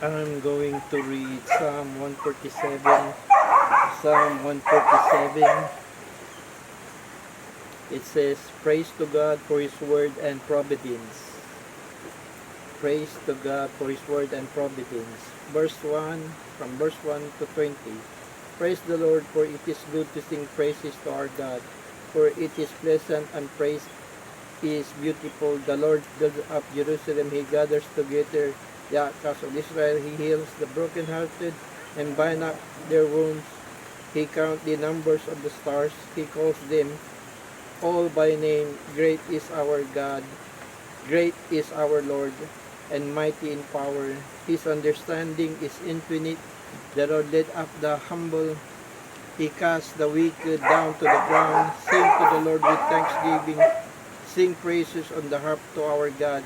I'm going to read Psalm 147. Psalm 147. It says, Praise to God for His word and providence. Praise to God for His word and providence. Verse 1, from verse 1 to 20. Praise the Lord, for it is good to sing praises to our God, for it is pleasant and praise is beautiful. The Lord builds up Jerusalem, He gathers together the outcasts of Israel. He heals the brokenhearted and binds up their wounds. He counts the numbers of the stars. He calls them all by name. Great is our God. Great is our Lord, and mighty in power. His understanding is infinite. The Lord led up the humble. He casts the wicked down to the ground. Sing to the Lord with thanksgiving. Sing praises on the harp to our God,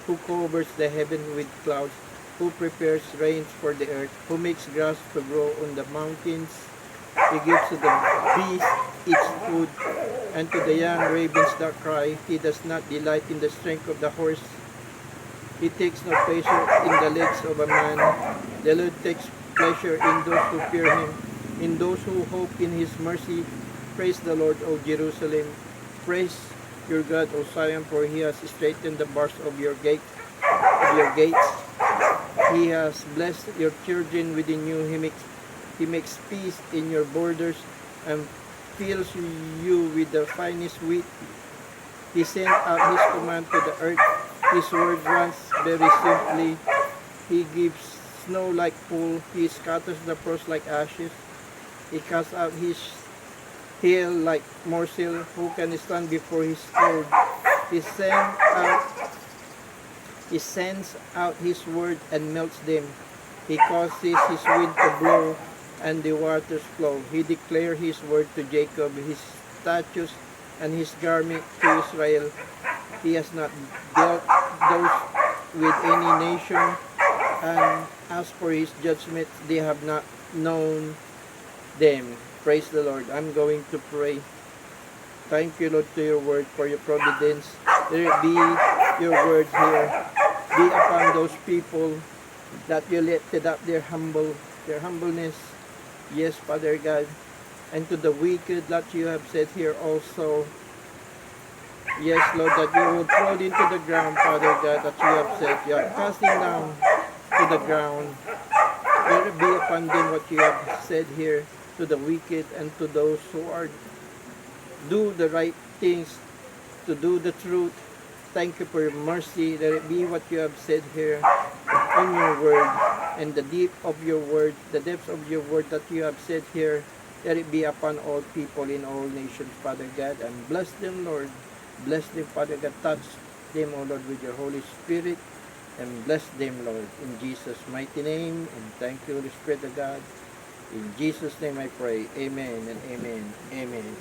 who covers the heaven with clouds, who prepares rains for the earth, who makes grass to grow on the mountains. He gives to the beast its food, and to the young ravens that cry. He does not delight in the strength of the horse. He takes no pleasure in the legs of a man. The Lord takes pleasure in those who fear Him, in those who hope in His mercy. Praise the Lord, O Jerusalem. Praise your God, O Zion, for He has straightened the bars of your gates. He has blessed your children within you. He makes peace in your borders and fills you with the finest wheat. He sent out His command to the earth. His word runs very simply. He gives snow like wool. He scatters the frost like ashes. He casts out His hail like morsel. Who can stand before His sword? He sends out His word and melts them. He causes His wind to blow and the waters flow. He declared His word to Jacob, His statutes and His garment to Israel. He has not dealt those with any nation, and as for His judgments, they have not known them. Praise the Lord. I'm going to pray. Thank you, Lord, to your word, for your providence. Let it be your word here. Be upon those people that you lifted up their humbleness. Yes, Father God. And to the wicked that you have said here also. Yes, Lord, that you will throw it into the ground, Father God, that you have said. You are casting down to the ground. Let it be upon them what you have said here, to the wicked and to those who are do the right things, to do the truth. Thank you for your mercy. Let it be what you have said here on your word, and the depth of your word, the depths of your word that you have said here. Let it be upon all people in all nations, Father God, and bless them, Lord. Bless them, Father God. Touch them, O Lord, with your Holy Spirit, and bless them, Lord, in Jesus' mighty name. And thank you, Holy Spirit of God. In Jesus' name I pray. Amen and amen. Amen.